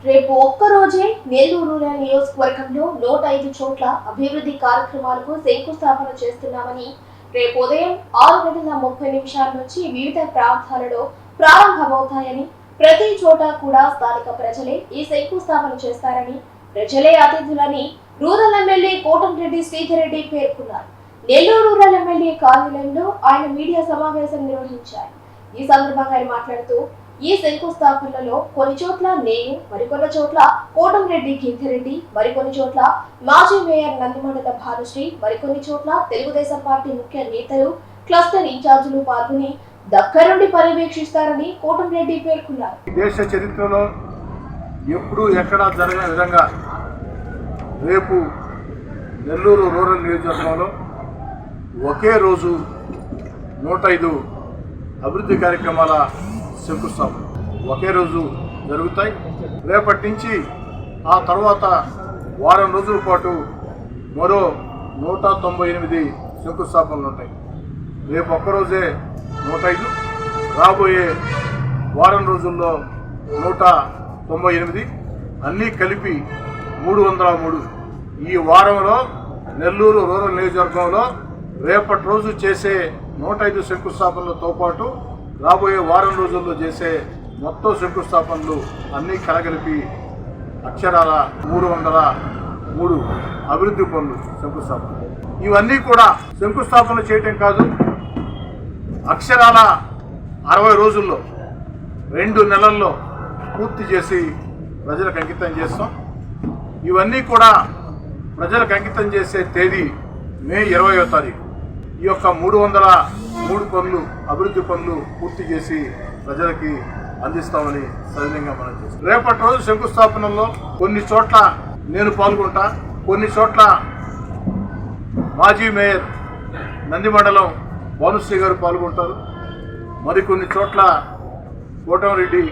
రేపు ఒక్కరోజే నెల్లూరు నియోజకవర్గంలో 105 చోట్ల అభివృద్ధి కార్యక్రమాలకు శంకుస్థాపన చేస్తున్నామని రేపు ఉదయం 6:30 నుంచి వివిధ ప్రాంతాలలో ప్రారంభమవుతాయని, ప్రతి చోట కూడా స్థానిక ప్రజలే ఈ శంకుస్థాపన చేస్తారని, ప్రజలే అతిథులని రూరల్ ఎమ్మెల్యే కోటంరెడ్డి శ్రీధర్ రెడ్డి పేర్కొన్నారు. నెల్లూరు రూరల్ ఎమ్మెల్యే కార్యాలయంలో ఆయన మీడియా సమావేశం నిర్వహించారు. ఈ సందర్భంగా ఆయన మాట్లాడుతూ, ఈ శంకుస్థాపనలో కొన్ని చోట్ల నేను, మరికొన్ని చోట్ల కోటంరెడ్డి గిరిధరెడ్డి, మరికొన్ని చోట్ల మాజీ మేయర్ నందిమండల భానుశ్రీ, మరికొన్ని చోట్ల తెలుగుదేశం పార్టీ ముఖ్య నేతలు, క్లస్టర్ ఇన్ఛార్జీలు పాల్గొని దగ్గరుండి పర్యవేక్షిస్తారని కోటంరెడ్డి పేర్కొన్నారు. దేశ చరిత్రలో ఎప్పుడు ఎక్కడా జరగని విధంగా రేపు నెల్లూరు రూరల్ నియోజకవర్గంలో ఒకే రోజు 105 అభివృద్ధి కార్యక్రమాల శంకుస్థాపన ఒకే రోజు జరుగుతాయి. రేపటి నుంచి ఆ తర్వాత వారం రోజుల పాటు మరో 198 శంకుస్థాపనలు ఉంటాయి. రేపు ఒక్కరోజే 105, రాబోయే వారం రోజుల్లో 198, అన్నీ కలిపి 303. ఈ వారంలో నెల్లూరు రూరల్ నియోజకవర్గంలో రేపటి రోజు చేసే 105 శంకుస్థాపనలతో పాటు రాబోయే వారం రోజుల్లో చేసే మొత్తం శంకుస్థాపనలు అన్నీ కలగలిపి అక్షరాల 303 అభివృద్ధి పనులు శంకుస్థాపన. ఇవన్నీ కూడా శంకుస్థాపన చేయటం కాదు, అక్షరాల 60 రోజుల్లో 2 నెలల్లో పూర్తి చేసి ప్రజలకు అంకితం చేస్తాం. ఇవన్నీ కూడా ప్రజలకు అంకితం చేసే తేదీ మే 20వ తారీఖు. ఈ యొక్క 303 పనులు అభివృద్ధి పనులు పూర్తి చేసి ప్రజలకి అందిస్తామని సవినయంగా మనం చేస్తాం. రేపటి రోజు శంకుస్థాపనలో కొన్ని చోట్ల నేను పాల్గొంటా, కొన్ని చోట్ల మాజీ మేయర్ నందిమండలం భానుశ్రీ గారు పాల్గొంటారు, మరికొన్ని చోట్ల కోటంరెడ్డి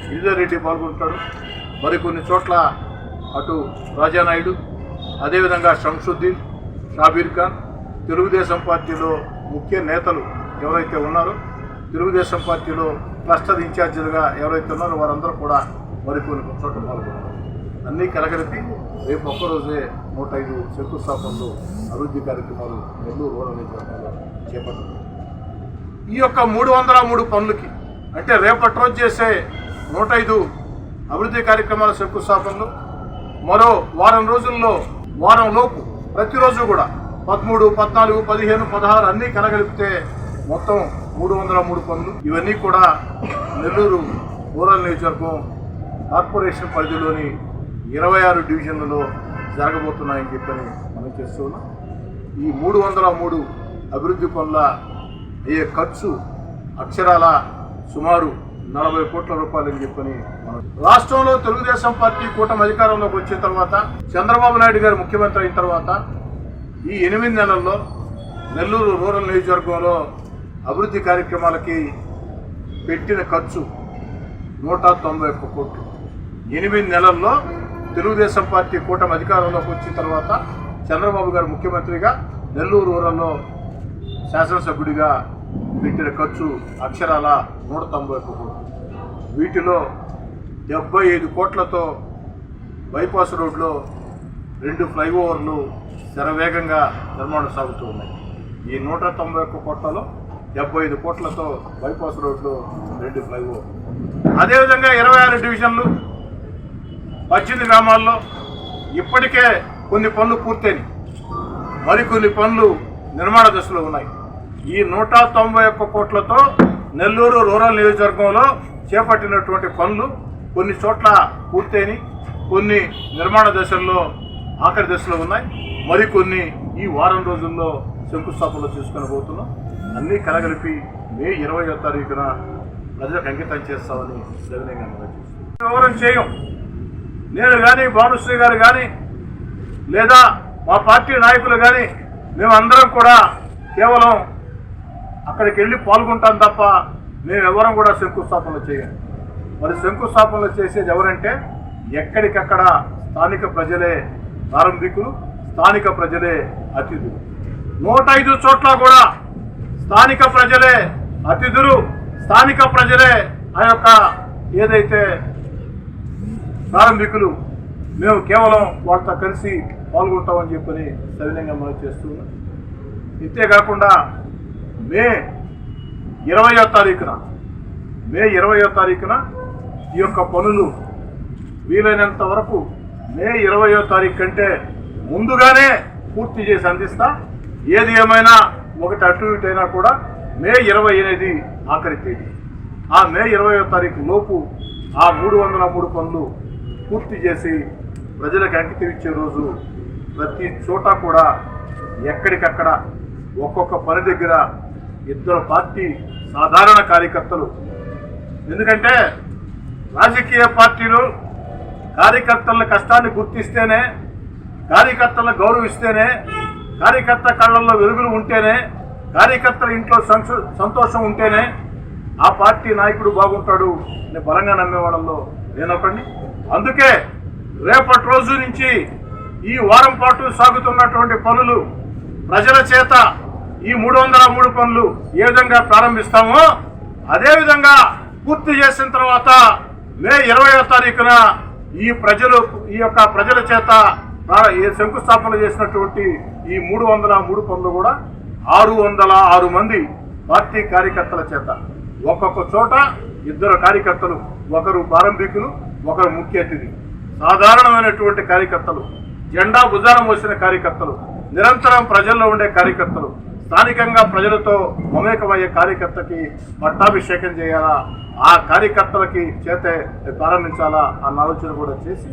గిరిధర్ రెడ్డి పాల్గొంటాడు, మరికొన్ని చోట్ల అటు రాజానాయుడు, అదేవిధంగా షంసుద్దీన్, షాబీర్ ఖాన్, తెలుగుదేశం పార్టీలో ముఖ్య నేతలు ఎవరైతే ఉన్నారో, తెలుగుదేశం పార్టీలో క్లస్టర్ ఇన్ఛార్జీలుగా ఎవరైతే ఉన్నారో వారందరూ కూడా మరికొన్ని చోట్ల పాల్గొన్నారు. అన్నీ కలగలిపి రేపు ఒక్కరోజే 105 శంకుస్థాపనలు అభివృద్ధి కార్యక్రమాలు నెల్లూరు రూరల్ నియోజకవర్గంలో చేపట్టారు. ఈ యొక్క 303 పనులకి అంటే రేపటి రోజు చేసే 105 అభివృద్ధి కార్యక్రమాల శంకుస్థాపనలు మరో వారం రోజుల్లో, వారంలోపు ప్రతిరోజు కూడా 13, 14, 15, 16 అన్నీ కలగలిపితే మొత్తం 303 పనులు. ఇవన్నీ కూడా నెల్లూరు రూరల్ నియోజకవర్గం కార్పొరేషన్ పరిధిలోని 26 డివిజన్లలో జరగబోతున్నాయని చెప్పని మనం చేస్తున్నాం. ఈ 303 అభివృద్ధి పనుల అయ్యే ఖర్చు అక్షరాల సుమారు 40 కోట్ల రూపాయలు అని చెప్పని మనం. రాష్ట్రంలో తెలుగుదేశం పార్టీ కూటమి అధికారంలోకి వచ్చిన తర్వాత, చంద్రబాబు నాయుడు గారు ముఖ్యమంత్రి అయిన తర్వాత ఈ 8 నెలల్లో నెల్లూరు రూరల్ నియోజకవర్గంలో అభివృద్ధి కార్యక్రమాలకి పెట్టిన ఖర్చు 191 కోట్లు. 8 నెలల్లో తెలుగుదేశం పార్టీ కూటమి అధికారంలోకి వచ్చిన తర్వాత చంద్రబాబు గారు ముఖ్యమంత్రిగా నెల్లూరు రూరల్లో శాసనసభ్యుడిగా పెట్టిన ఖర్చు అక్షరాల 191 కోట్లు. వీటిలో 75 కోట్లతో బైపాస్ రోడ్లో 2 ఫ్లైఓవర్లు శరవేగంగా నిర్మాణం సాగుతూ ఉన్నాయి. ఈ 191 కోట్లలో 75 కోట్లతో బైపాస్ రోడ్లో 2 ఫ్లైఓవర్. అదేవిధంగా 26 డివిజన్లు 18 గ్రామాల్లో ఇప్పటికే కొన్ని పనులు పూర్తయినాయి, మరికొన్ని పనులు నిర్మాణ దశలో ఉన్నాయి. ఈ 191 కోట్లతో నెల్లూరు రూరల్ నియోజకవర్గంలో చేపట్టినటువంటి పనులు కొన్ని చోట్ల పూర్తయినాయి, కొన్ని నిర్మాణ దశల్లో ఆఖరి దశలో ఉన్నాయి, మరికొన్ని ఈ వారం రోజుల్లో శంకుస్థాపనలు చేసుకొని పోతున్నాం. అన్నీ కలగలిపి మే 20వ తారీఖున ప్రజలకు అంకితం చేస్తామని సవినయంగా మనం చేస్తాం. వివరం చేయం. నేను కానీ, భానుశ్రీ గారు కానీ, లేదా మా పార్టీ నాయకులు కానీ మేమందరం కూడా కేవలం అక్కడికి వెళ్ళి పాల్గొంటాం తప్ప మేము ఎవరం కూడా శంకుస్థాపనలు చేయం. మరి శంకుస్థాపనలు చేసేది ఎవరంటే ఎక్కడికక్కడ స్థానిక ప్రజలే ప్రారంభికులు, స్థానిక ప్రజలే అతిథులు. 105 చోట్ల కూడా స్థానిక ప్రజలే అతిథులు, స్థానిక ప్రజలే ఆ యొక్క ఏదైతే ప్రారంభికులు మేము కేవలం వాళ్ళతో కలిసి పాల్గొంటామని చెప్పని సవినయంగా మనం చేస్తున్నాం. ఇంతేకాకుండా మే 20వ తారీఖున ఈ యొక్క పనులు వీలైనంత వరకు మే 20వ తారీఖు కంటే ముందుగానే పూర్తి చేసి అందిస్తా. ఏది ఏమైనా ఒకటి అటు ఇటు అయినా కూడా మే 20 అనేది ఆఖరి తేదీ. ఆ మే 20వ తారీఖు లోపు ఆ 303 పనులు పూర్తి చేసి ప్రజలకు అంకితం ఇచ్చే రోజు ప్రతి చోట కూడా ఎక్కడికక్కడ ఒక్కొక్క పని దగ్గర 2 పార్టీ సాధారణ కార్యకర్తలు, ఎందుకంటే రాజకీయ పార్టీలు కార్యకర్తల కష్టాన్ని గుర్తిస్తేనే, కార్యకర్తలను గౌరవిస్తేనే, కార్యకర్త కళ్ళల్లో వెలుగులు ఉంటేనే, కార్యకర్తల ఇంట్లో సంతోషం ఉంటేనే ఆ పార్టీ నాయకుడు బాగుంటాడు అని బలంగా నమ్మే వాళ్ళలో నేనొకండి. అందుకే రేపటి రోజు నుంచి ఈ వారం పాటు సాగుతున్నటువంటి పనులు ప్రజల చేత ఈ 303 పనులు ఏ విధంగా ప్రారంభిస్తామో అదేవిధంగా పూర్తి చేసిన తర్వాత మే 20వ తారీఖున ఈ యొక్క ప్రజల చేత శంకుస్థాపన చేసినటువంటి ఈ 303 పనులు కూడా 606 మంది పార్టీ కార్యకర్తల చేత ఒక్కొక్క చోట 2 కార్యకర్తలు, ఒకరు ప్రారంభికులు, ఒకరు ముఖ్య అతిథి, సాధారణమైనటువంటి కార్యకర్తలు, జెండా భుజాన మోసిన కార్యకర్తలు, నిరంతరం ప్రజల్లో ఉండే కార్యకర్తలు, స్థానికంగా ప్రజలతో మమేకమయ్యే కార్యకర్తకి పట్టాభిషేకం చేయాలా, ఆ కార్యకర్తలకి చేతే ప్రారంభించాలా అన్న ఆలోచన కూడా చేసి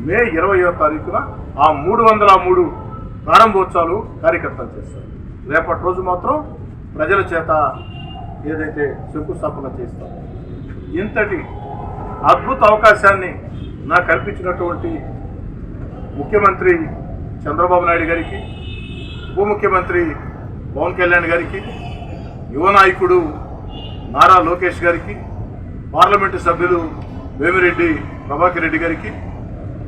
మే 20వ తారీఖున ఆ 303 ప్రారంభోత్సవాలు కార్యకర్తలు చేస్తారు. రేపటి రోజు మాత్రం ప్రజల చేత ఏదైతే శంకుస్థాపన చేస్తాం. ఇంతటి అద్భుత అవకాశాన్ని నాకు కల్పించినటువంటి ముఖ్యమంత్రి చంద్రబాబు నాయుడు గారికి, ఉప ముఖ్యమంత్రి పవన్ కళ్యాణ్ గారికి, యువ నాయకుడు నారా లోకేష్ గారికి, పార్లమెంటు సభ్యులు వేమిరెడ్డి ప్రభాకర్ రెడ్డి గారికి,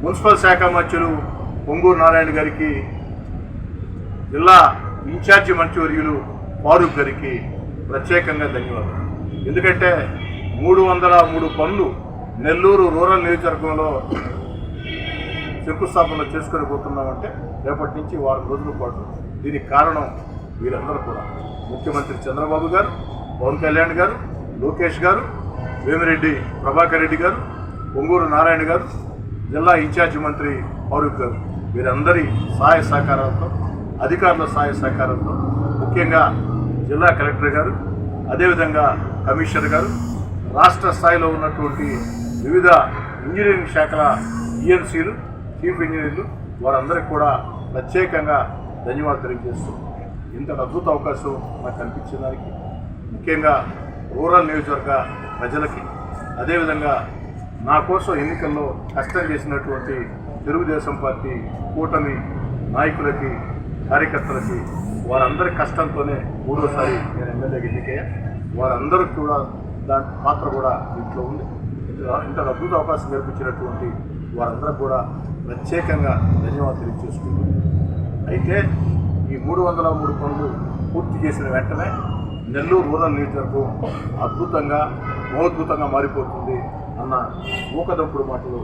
మున్సిపల్ శాఖ మంత్రులు పొంగూరు నారాయణ గారికి, జిల్లా ఇన్ఛార్జి మంత్రివర్యులు ఫారూక్ గారికి ప్రత్యేకంగా ధన్యవాదాలు. ఎందుకంటే 303 పనులు నెల్లూరు రూరల్ నియోజకవర్గంలో శంకుస్థాపన చేసుకొని పోతున్నామంటే రేపటి నుంచి వారం రోజుల పాటు. దీనికి కారణం వీరందరూ కూడా ముఖ్యమంత్రి చంద్రబాబు గారు, పవన్ కళ్యాణ్ గారు, లోకేష్ గారు, వేమిరెడ్డి ప్రభాకర్ రెడ్డి గారు, పొంగూరు నారాయణ గారు, జిల్లా ఇన్ఛార్జి మంత్రి ఫారూక్ గారు, వీరందరి సహాయ సహకారాలతో, అధికారుల సహాయ సహకారంతో, ముఖ్యంగా జిల్లా కలెక్టర్ గారు, అదేవిధంగా కమిషనర్ గారు, రాష్ట్ర స్థాయిలో ఉన్నటువంటి వివిధ ఇంజనీరింగ్ శాఖల ఈఎన్సీలు, చీఫ్ ఇంజనీర్లు, వారందరికీ కూడా ప్రత్యేకంగా ధన్యవాదాలు తెలియజేస్తూ ఇంత అద్భుత అవకాశం నాకు కనిపించిన దానికి, ముఖ్యంగా రూరల్ నియోజకవర్గ ప్రజలకి, అదేవిధంగా నా కోసం ఎన్నికల్లో కష్టం చేసినటువంటి తెలుగుదేశం పార్టీ కూటమి నాయకులకి, కార్యకర్తలకి, వారందరి కష్టంతోనే 3వసారి నేను ఎమ్మెల్యేగా ఎన్నికయ్యా. వారందరూ కూడా దాని పాత్ర కూడా ఇంట్లో ఉంది. ఇంత అద్భుత అవకాశం కల్పించినటువంటి వారందరూ కూడా ప్రత్యేకంగా ధన్యవాదాలు తెలియజేసుకుంటున్నాను. అయితే ఈ 303 పనులు పూర్తి చేసిన వెంటనే నెల్లూరు రూరల్ నియోజకవర్గం అద్భుతంగా, మహోద్భుతంగా మారిపోతుంది అన్న ఊకదంపుడు మాటలు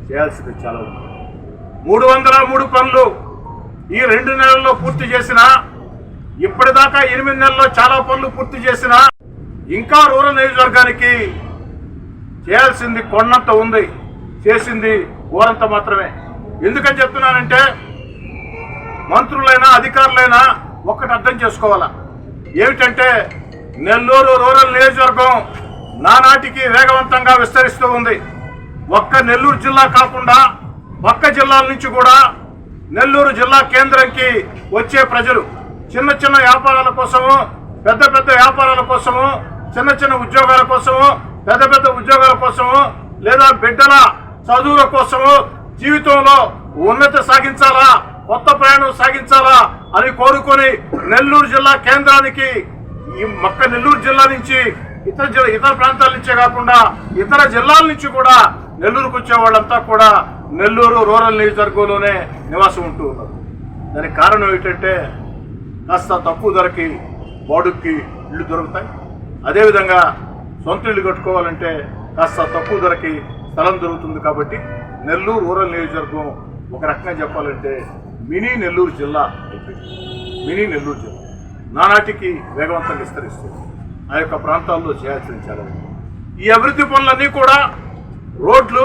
చేయాల్సింది చాలా ఉంది. 303 పనులు ఈ 2 నెలల్లో పూర్తి చేసిన, ఇప్పటిదాకా 8 నెలల్లో చాలా పనులు పూర్తి చేసిన, ఇంకా రూరల్ నియోజకవర్గానికి చేయాల్సింది కొండంత ఉంది, చేసింది ఘోరంత మాత్రమే. ఎందుకని చెప్తున్నానంటే మంత్రులైనా అధికారులైనా ఒక్కటి అర్థం చేసుకోవాలా. ఏమిటంటే నెల్లూరు రూరల్ నియోజకవర్గం నానాటికి వేగవంతంగా విస్తరిస్తూ ఉంది. ఒక్క నెల్లూరు జిల్లా కాకుండా పక్క జిల్లాల నుంచి కూడా నెల్లూరు జిల్లా కేంద్రంకి వచ్చే ప్రజలు చిన్న చిన్న వ్యాపారాల కోసము, పెద్ద పెద్ద వ్యాపారాల కోసము, చిన్న చిన్న ఉద్యోగాల కోసము, పెద్ద పెద్ద ఉద్యోగాల కోసము, లేదా బిడ్డల చదువుల కోసము, జీవితంలో ఉన్నతి సాగించాలా, కొత్త ప్రయాణం సాగించాలా అని కోరుకొని నెల్లూరు జిల్లా కేంద్రానికి, ఈ నెల్లూరు జిల్లా నుంచి ఇతర ప్రాంతాల నుంచే కాకుండా ఇతర జిల్లాల నుంచి కూడా నెల్లూరుకు వచ్చే వాళ్ళంతా కూడా నెల్లూరు రూరల్ నియోజకవర్గంలోనే నివాసం ఉంటూ ఉన్నారు. దానికి కారణం ఏంటంటే కాస్త తక్కువ ధరకి బాడుక్కి ఇళ్ళు దొరుకుతాయి. అదేవిధంగా సొంత ఇల్లు కట్టుకోవాలంటే కాస్త తక్కువ ధరకి స్థలం దొరుకుతుంది. కాబట్టి నెల్లూరు రూరల్ నియోజకవర్గం ఒక రకంగా చెప్పాలంటే మినీ నెల్లూరు జిల్లా అయిపోయింది. మినీ నెల్లూరు జిల్లా నానాటికి వేగవంతంగా విస్తరిస్తుంది. ఆ యొక్క ప్రాంతాల్లో చేయాల్సిన చాలా ఉంది. ఈ అభివృద్ధి పనులన్నీ కూడా రోడ్లు,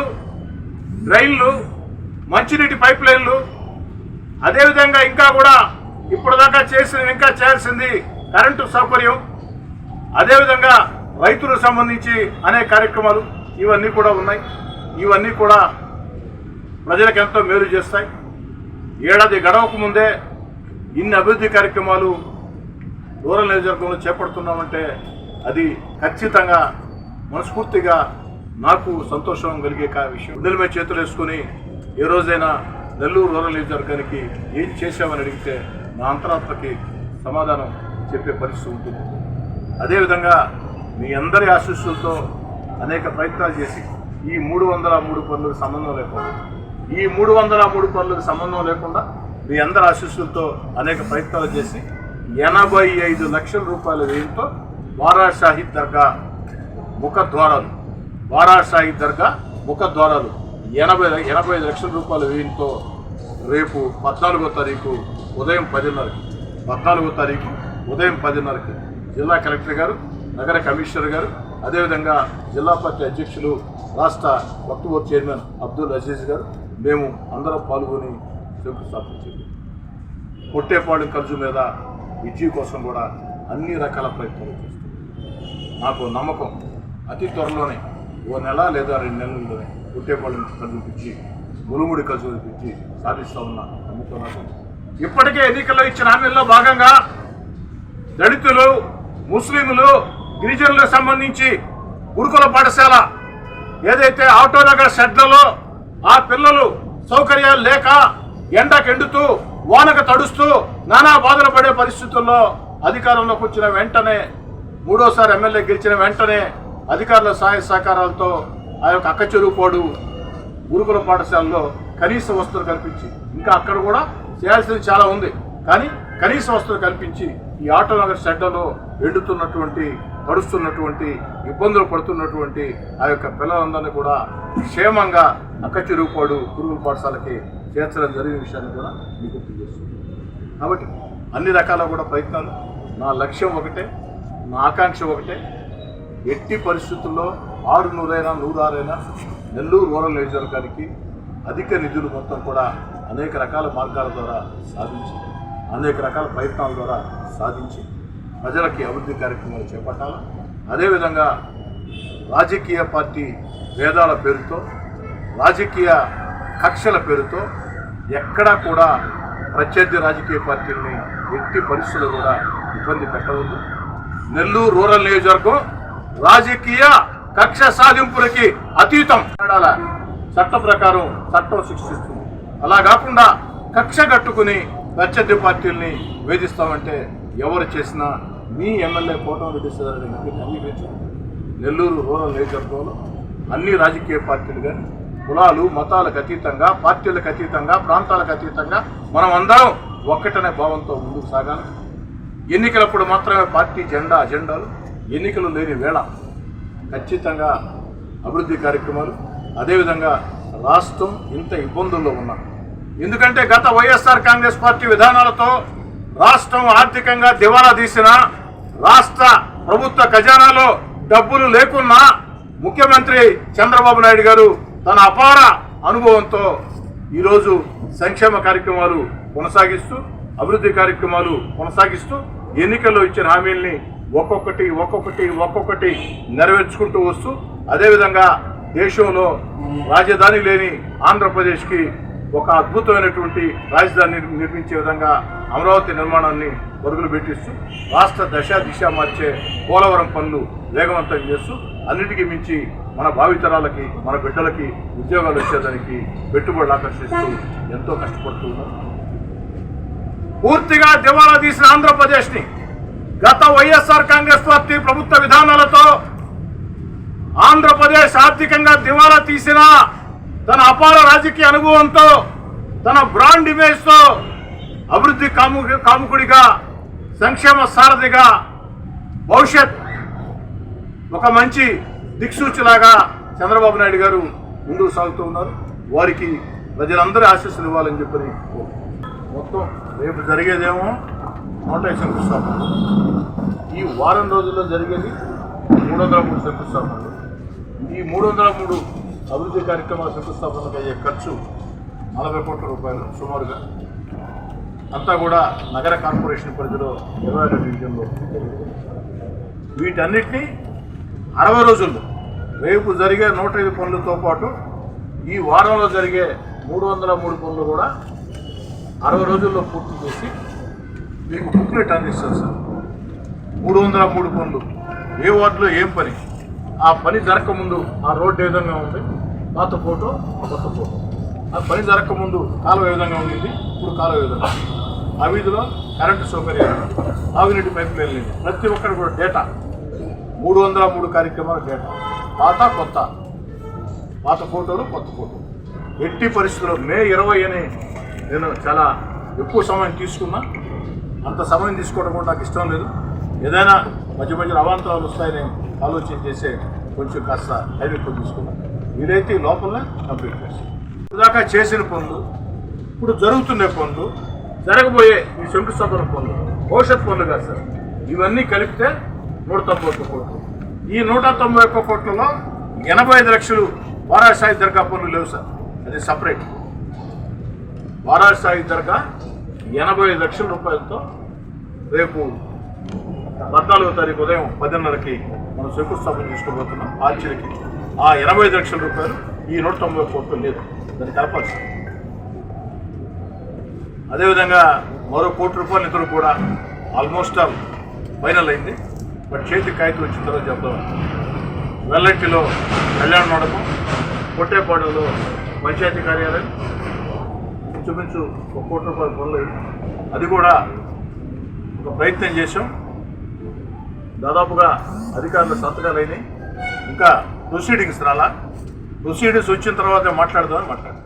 రైళ్లు, మంచినీటి పైప్ లైన్లు, అదేవిధంగా ఇంకా కూడా ఇప్పటిదాకా ఇంకా చేయాల్సింది కరెంటు సౌకర్యం, అదేవిధంగా రైతులకు సంబంధించి అనేక కార్యక్రమాలు ఇవన్నీ కూడా ఉన్నాయి. ఇవన్నీ కూడా ప్రజలకు ఎంతో మేలు చేస్తాయి. ఏడాది గడవక ముందే ఇన్ని అభివృద్ధి కార్యక్రమాలు రూరల్ నియోజకవర్గంలో చేపడుతున్నామంటే అది ఖచ్చితంగా మనస్ఫూర్తిగా నాకు సంతోషం కలిగే విషయం. గుండెల మీద చేతులు వేసుకుని ఏ రోజైనా నెల్లూరు రూరల్ నియోజకవర్గానికి ఏం చేశామని అడిగితే నా అంతరాత్మకి సమాధానం చెప్పే పరిస్థితి ఉంటుంది. అదేవిధంగా మీ అందరి ఆశీస్సులతో అనేక ప్రయత్నాలు చేసి ఈ 303 పనులకు సంబంధం లేకుండా మీ అందరి ఆశీస్సులతో అనేక ప్రయత్నాలు చేసి 85 లక్షల రూపాయల వ్యయంతో వారాషాహి దర్గా ముఖద్వారాలు 85 లక్షల రూపాయల వ్యయంతో రేపు 14వ తారీఖు ఉదయం 10:30కి జిల్లా కలెక్టర్ గారు, నగర కమిషనర్ గారు, అదేవిధంగా జిల్లా పార్టీ అధ్యక్షులు, రాష్ట్ర వక్ఫ్ బోర్డు చైర్మన్ అబ్దుల్ అజీజ్ గారు మేము అందరం పాల్గొని శంకుస్థాపన చేయాలి. పొట్టేపాడు ఖర్చు మీద విద్య కోసం కూడా అన్ని రకాల ప్రయత్నాలు చేస్తాం. నాకు నమ్మకం అతి త్వరలోనే 1 నెల లేదా 2 నెలల్లోనే పొట్టేపాడు ఖర్చు పిచ్చి ములుముడి ఖర్చు పిచ్చి సాధిస్తామన్న నమ్మకం నాకు. ఇప్పటికే ఎన్నికల్లో ఇచ్చిన హామీల్లో భాగంగా దళితులు, ముస్లింలు, గిరిజనులకు సంబంధించి గురుకుల పాఠశాల ఏదైతే ఆటోనగర్ షెడ్లలో ఆ పిల్లలు సౌకర్యాలు లేక ఎండకెండుతూ వానకు తడుస్తూ నానా బాధలు పడే పరిస్థితుల్లో అధికారంలోకి వచ్చిన వెంటనే 3వ ఎమ్మెల్యే గెలిచిన వెంటనే అధికారుల సహాయ సహకారాలతో ఆ యొక్క అక్కచెరువుపాడు గురుకుల పాఠశాలలో కనీస వస్తువులు కల్పించి, ఇంకా అక్కడ కూడా చేయాల్సింది చాలా ఉంది, కానీ కనీస వస్తువులు కల్పించి ఈ ఆటోనగర్ షెడ్లలో ఎండుతున్నటువంటి, తడుస్తున్నటువంటి, ఇబ్బందులు పడుతున్నటువంటి ఆ యొక్క పిల్లలందరినీ కూడా క్షేమంగా అక్కచెరువుపాడు గురుకుల పాఠశాలకి చేర్చడం జరిగిన విషయాన్ని కూడా మీకు గుర్తు చేస్తుంది. కాబట్టి అన్ని రకాల కూడా ప్రయత్నాలు, నా లక్ష్యం ఒకటే, నా ఆకాంక్ష ఒకటే, ఎట్టి పరిస్థితుల్లో 600 నెల్లూరు రూరల్ నియోజకవర్గానికి అధిక నిధులు మొత్తం కూడా అనేక రకాల మార్గాల ద్వారా సాధించి, అనేక రకాల ప్రయత్నాల ద్వారా సాధించి ప్రజలకి అభివృద్ధి కార్యక్రమాలు చేపట్టాలి. అదేవిధంగా రాజకీయ పార్టీ భేదాల పేరుతో, రాజకీయ కక్షల పేరుతో ఎక్కడా కూడా ప్రత్యర్థి రాజకీయ పార్టీలని ఎట్టి పరిస్థితులు కూడా ఇబ్బంది పెట్టవద్దు. నెల్లూరు రూరల్ నియోజకవర్గం రాజకీయ కక్ష సాధింపులకి అతీతం. చట్ట ప్రకారం చట్టం శిక్షిస్తుంది. అలా కాకుండా కక్ష కట్టుకుని ప్రత్యర్థి పార్టీల్ని వేధిస్తామంటే ఎవరు చేసినా మీ ఎమ్మెల్యే కోటమిరెడ్డి శ్రీధర్రెడ్డికి అంగీకరించారు. నెల్లూరు రూరల్ నియోజకవర్గంలో అన్ని రాజకీయ పార్టీలు కానీ కులాలు, మతాలకు అతీతంగా, పార్టీలకు అతీతంగా, ప్రాంతాలకు అతీతంగా మనం అందరం ఒక్కటనే భావంతో ముందుకు సాగాలి. ఎన్నికలప్పుడు మాత్రమే పార్టీ అజెండాలు, ఎన్నికలు లేని వేళ ఖచ్చితంగా అభివృద్ధి కార్యక్రమాలు. అదేవిధంగా రాష్ట్రం ఇంత ఇబ్బందుల్లో ఉన్నాం ఎందుకంటే గత వైఎస్ఆర్ కాంగ్రెస్ పార్టీ విధానాలతో రాష్ట్రం ఆర్థికంగా దివాలా తీసిన, రాష్ట్ర ప్రభుత్వ ఖజానాలో డబ్బులు లేకున్నా ముఖ్యమంత్రి చంద్రబాబు నాయుడు గారు తన అపార అనుభవంతో ఈరోజు సంక్షేమ కార్యక్రమాలు కొనసాగిస్తూ, అభివృద్ధి కార్యక్రమాలు కొనసాగిస్తూ ఎన్నికల్లో ఇచ్చిన హామీల్ని ఒక్కొక్కటి నెరవేర్చుకుంటూ వస్తూ, అదేవిధంగా దేశంలో రాజధాని లేని ఆంధ్రప్రదేశ్కి ఒక అద్భుతమైనటువంటి రాజధాని నిర్మించే విధంగా అమరావతి నిర్మాణాన్ని పరుగులు పెట్టిస్తూ రాష్ట్ర దిశ మార్చే పోలవరం పనులు వేగవంతం చేస్తూ, అన్నిటికీ మించి మన భావితరాలకి, మన బిడ్డలకి ఉద్యోగాలు వచ్చేదానికి పెట్టుబడులు ఆకర్షిస్తూ ఎంతో కష్టపడుతూ ఉన్నారు. పూర్తిగా దివాలా తీసిన ఆంధ్రప్రదేశ్ని గత వైఎస్ఆర్ కాంగ్రెస్ పార్టీ ప్రభుత్వ విధానాలతో ఆంధ్రప్రదేశ్ ఆర్థికంగా దివాలా తీసిన, తన అపార రాజకీయ అనుభవంతో, తన బ్రాండ్ ఇమేజ్తో అభివృద్ధి కాముకుడిగా, సంక్షేమ సారథిగా, భవిష్యత్ ఒక మంచి దిక్సూచిలాగా చంద్రబాబు నాయుడు గారు ముందుకు సాగుతూ ఉన్నారు. వారికి ప్రజలందరూ ఆశీస్సులు ఇవ్వాలని చెప్పని మొత్తం రేపు జరిగేదేమో 105 శంకుస్థాపనలు, ఈ వారం రోజుల్లో జరిగేది 303 శంకుస్థాపనలు. ఈ 303 అభివృద్ధి కార్యక్రమాల శంకుస్థాపనకు అయ్యే ఖర్చు 40 కోట్ల రూపాయలు సుమారుగా. అంతా కూడా నగర కార్పొరేషన్ పరిధిలో 22 డివిజన్లో. వీటన్నిటినీ 60 రోజుల్లో రేపు జరిగే 105 పనులతో పాటు ఈ వారంలో జరిగే 303 పనులు కూడా 60 రోజుల్లో పూర్తి చేసి మీకు బుక్లెట్ అందిస్తారు సార్. 303 పనులు, ఏ వార్డులో ఏం పని, ఆ పని జరగకముందు ఆ రోడ్డు ఏ విధంగా ఉంది, పాత ఫోటో కొత్త ఫోటో, ఆ పని జరగకముందు కాలువ ఏ విధంగా ఉండింది, ఇప్పుడు కాలువ ఏ విధంగా, ఆ వీధిలో కరెంటు సౌకర్యాలు, తాగునీటి పైపు లైన్లు, ప్రతి ఒక్కరు కూడా డేటా, 303 కార్యక్రమాల డేటా, పాత కొత్త, పాత ఫోటోలు కొత్త ఫోటోలు. ఎట్టి పరిస్థితుల్లో మే 20 అని నేను చాలా ఎక్కువ సమయం తీసుకున్నా. అంత సమయం తీసుకోవడం కూడా నాకు ఇష్టం లేదు. ఏదైనా మధ్య మధ్యలో అవాంతరాలు వస్తాయని ఆలోచన చేసే కొంచెం కాస్త టైం ఎక్కువ తీసుకున్నాను. వీలైతే ఈ లోపలనే కంప్లీట్ చేస్తాను. ఇదాకా చేసిన పనులు, ఇప్పుడు జరుగుతున్న పనులు, జరగబోయే ఈ శంకుస్థాపన పనులు, భవిష్యత్ పనులు కాదు సార్. ఇవన్నీ కలిపితే 191 కోట్లు. ఈ 191 కోట్లలో 85 లక్షలు వారాహి సాయి దర్గా పనులు లేవు సార్, అది సపరేట్. వారాహి సాయి దర్గా 85 లక్షల రూపాయలతో రేపు 14వ తారీఖు ఉదయం 10:30కి మనం శంకుస్థాపన చేసుకోబోతున్నాం ఆర్చరీకి. ఆ 85 లక్షల రూపాయలు ఈ 190 కోట్లు లేదు, దాన్ని కలపాల్సి. అదేవిధంగా మరో 1 కోటి రూపాయలు ఇతరు కూడా ఆల్మోస్ట్ ఆల్ ఫైనల్ అయింది. బట్ చేతికి కాగితం వచ్చిన తర్వాత చెప్తాం. వెల్లంటిలో కళ్యాణ మండపం, కొట్టేపాడులో పంచాయతీ కార్యాలయం, ఇంచుమించు 1 కోటి రూపాయల పనులు. అది కూడా ఒక ప్రయత్నం చేసాం. దాదాపుగా అధికారుల సంతకాలు అయినాయి. ఇంకా ప్రొసీడింగ్స్ రాలా. ప్రొసీడింగ్స్ వచ్చిన తర్వాత మాట్లాడదామని మాట్లాడాం.